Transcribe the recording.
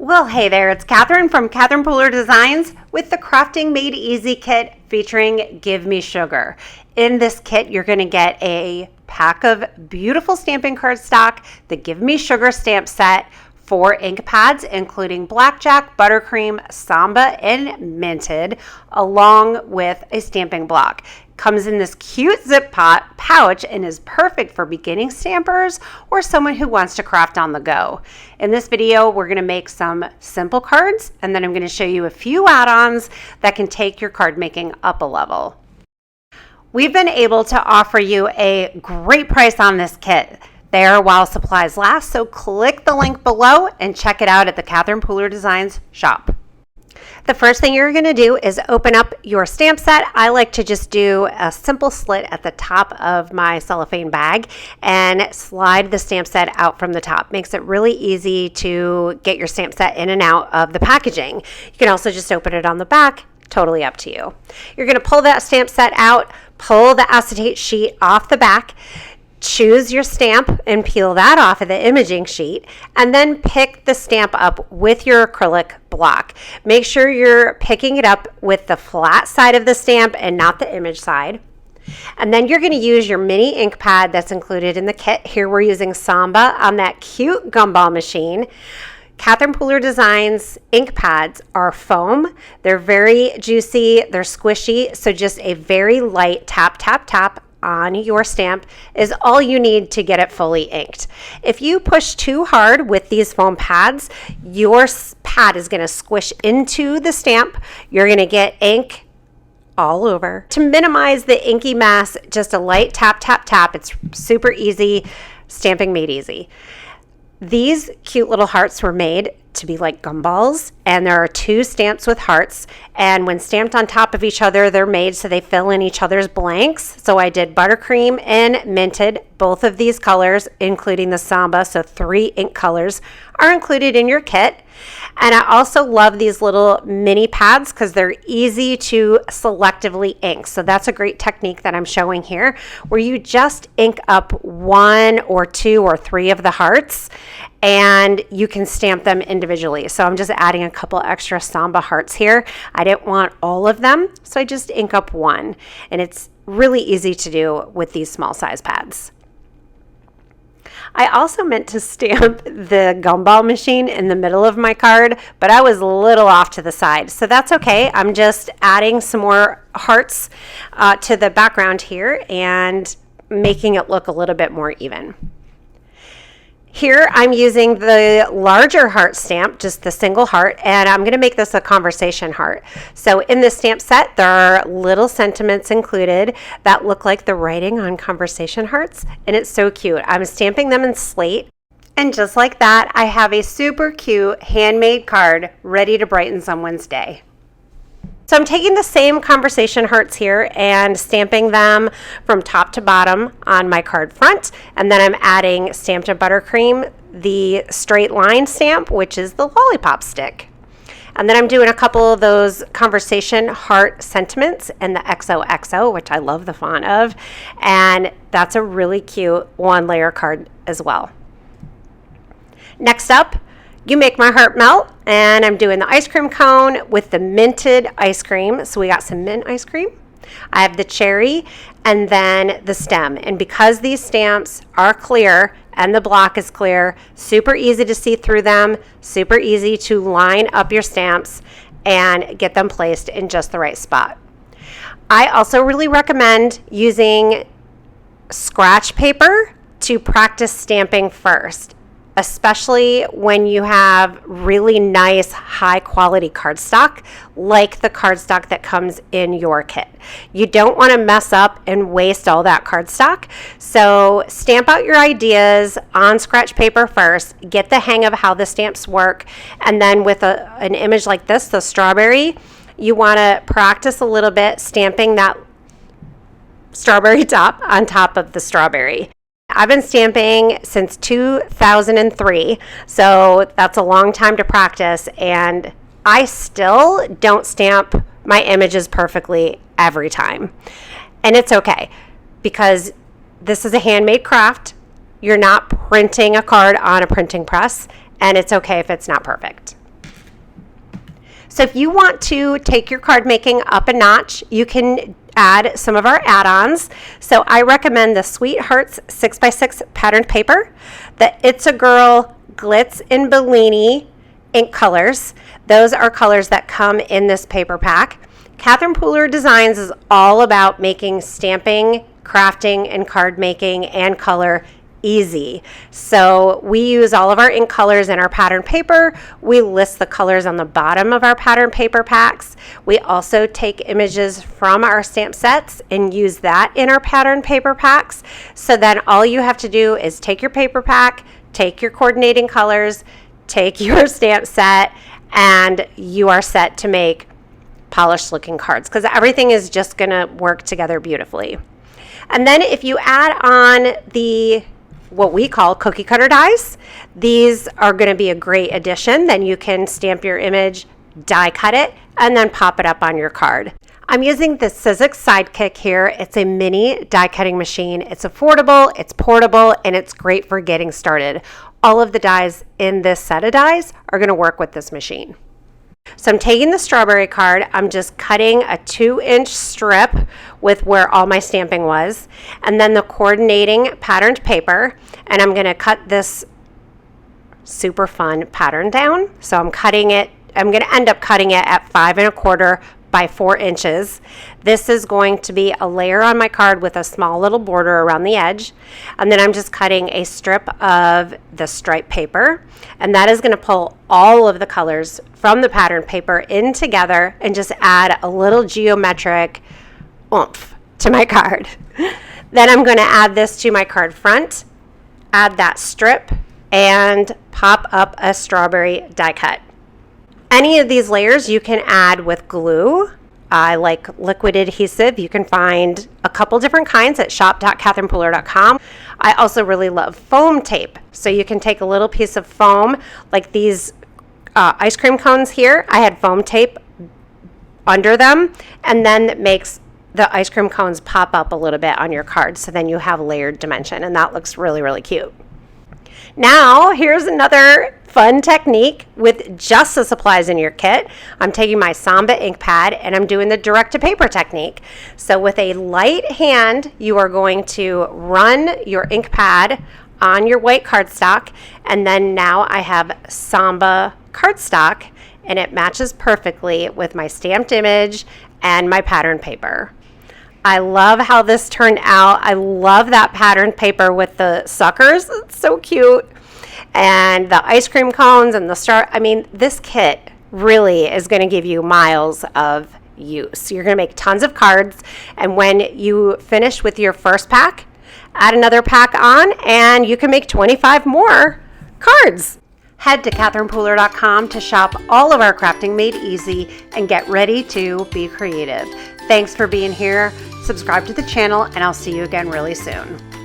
Well, hey there, it's Catherine from Catherine Pooler Designs with the Crafting Made Easy kit featuring Give Me Sugar. In this kit, you're going to get a pack of beautiful stamping cardstock, the Give Me Sugar stamp set, 4 ink pads, including Blackjack, Buttercream, Samba, and Minted, along with a stamping block. Comes in this cute zip pouch and is perfect for beginning stampers or someone who wants to craft on the go. In this video, we're going to make some simple cards, and then I'm going to show you a few add-ons that can take your card making up a level. We've been able to offer you a great price on this kit there while supplies last, so click the link below and check it out at the Catherine Pooler Designs shop. The first thing you're going to do is open up your stamp set. I like to just do a simple slit at the top of my cellophane bag and slide the stamp set out from the top. Makes it really easy to get your stamp set in and out of the packaging. You can also just open it on the back. Totally up to you. You're going to pull that stamp set out, pull the acetate sheet off the back, choose your stamp and peel that off of the imaging sheet, and then pick the stamp up with your acrylic block. Make sure you're picking it up with the flat side of the stamp and not the image side. And then you're going to use your mini ink pad that's included in the kit. Here we're using Samba on that cute gumball machine. Catherine Pooler Designs ink pads are foam. They're very juicy, they're squishy, so just a very light tap, tap, tap on your stamp is all you need to get it fully inked. If you push too hard with these foam pads, your pad is going to squish into the stamp. You're going to get ink all over. To minimize the inky mess, just a light tap, tap, tap. It's super easy. Stamping made easy. These cute little hearts were made to be like gumballs, and there are 2 stamps with hearts, and when stamped on top of each other, they're made so they fill in each other's blanks. So I did Buttercream and Minted, both of these colors, including the Samba, so 3 ink colors are included in your kit. And I also love these little mini pads because they're easy to selectively ink. So that's a great technique that I'm showing here, where you just ink up 1 or 2 or 3 of the hearts, and you can stamp them individually. So I'm just adding a couple extra Samba hearts here. I didn't want all of them, so I just ink up 1. And it's really easy to do with these small size pads. I also meant to stamp the gumball machine in the middle of my card, but I was a little off to the side, so that's okay. I'm just adding some more hearts to the background here and making it look a little bit more even. Here I'm using the larger heart stamp, just the single heart, and I'm going to make this a conversation heart. So in this stamp set, there are little sentiments included that look like the writing on conversation hearts, and it's so cute. I'm stamping them in slate, and just like that, I have a super cute handmade card ready to brighten someone's day. So I'm taking the same conversation hearts here and stamping them from top to bottom on my card front. And then I'm adding Stamped in Buttercream, the straight line stamp, which is the lollipop stick. And then I'm doing a couple of those conversation heart sentiments and the XOXO, which I love the font of. And that's a really cute 1-layer card as well. Next up, You Make My Heart Melt, and I'm doing the ice cream cone with the minted ice cream. So we got some mint ice cream. I have the cherry and then the stem. And because these stamps are clear and the block is clear, super easy to see through them, super easy to line up your stamps and get them placed in just the right spot. I also really recommend using scratch paper to practice stamping first, especially when you have really nice high quality cardstock like the cardstock that comes in your kit. You don't want to mess up and waste all that cardstock. So stamp out your ideas on scratch paper first, get the hang of how the stamps work, and then with an image like this, the strawberry, you want to practice a little bit stamping that strawberry top on top of the strawberry. I've been stamping since 2003, so that's a long time to practice, and I still don't stamp my images perfectly every time. And it's okay, because this is a handmade craft. You're not printing a card on a printing press, and it's okay if it's not perfect. So if you want to take your card making up a notch, you can add some of our add-ons. So I recommend the Sweethearts 6x6 patterned paper, the It's a Girl Glitz and Bellini ink colors. Those are colors that come in this paper pack. Catherine Pooler Designs is all about making stamping, crafting, and card making and color easy. So we use all of our ink colors in our pattern paper. We list the colors on the bottom of our pattern paper packs. We also take images from our stamp sets and use that in our pattern paper packs. So then all you have to do is take your paper pack, take your coordinating colors, take your stamp set, and you are set to make polished looking cards, because everything is just going to work together beautifully. And then if you add on the what we call cookie cutter dies, these are going to be a great addition. Then you can stamp your image, die cut it, and then pop it up on your card. I'm using the Sizzix Sidekick here. It's a mini die cutting machine. It's affordable, it's portable, and it's great for getting started. All of the dies in this set of dies are going to work with this machine. So I'm taking the strawberry card, I'm just cutting a 2-inch strip with where all my stamping was, and then the coordinating patterned paper, and I'm going to cut this super fun pattern down. So I'm cutting it, I'm going to end up cutting it at 5 1/4 by 4 inches. This is going to be a layer on my card with a small little border around the edge. And then I'm just cutting a strip of the stripe paper. And that is going to pull all of the colors from the pattern paper in together and just add a little geometric oomph to my card. Then I'm going to add this to my card front, add that strip, and pop up a strawberry die cut. Any of these layers you can add with glue. I like liquid adhesive. You can find a couple different kinds at shop.catherinepooler.com. I also really love foam tape. So you can take a little piece of foam, like these ice cream cones here. I had foam tape under them, and then it makes the ice cream cones pop up a little bit on your card. So then you have layered dimension, and that looks really, really cute. Now, here's another fun technique with just the supplies in your kit. I'm taking my Samba ink pad and I'm doing the direct to paper technique. So with a light hand, you are going to run your ink pad on your white cardstock, and then now I have Samba cardstock and it matches perfectly with my stamped image and my pattern paper. I love how this turned out. I love that pattern paper with the suckers. It's so cute. And the ice cream cones and the star. I mean, this kit really is going to give you miles of use. You're going to make tons of cards. And when you finish with your first pack, add another pack on and you can make 25 more cards. Head to catherinepooler.com to shop all of our crafting made easy and get ready to be creative. Thanks for being here. Subscribe to the channel and I'll see you again really soon.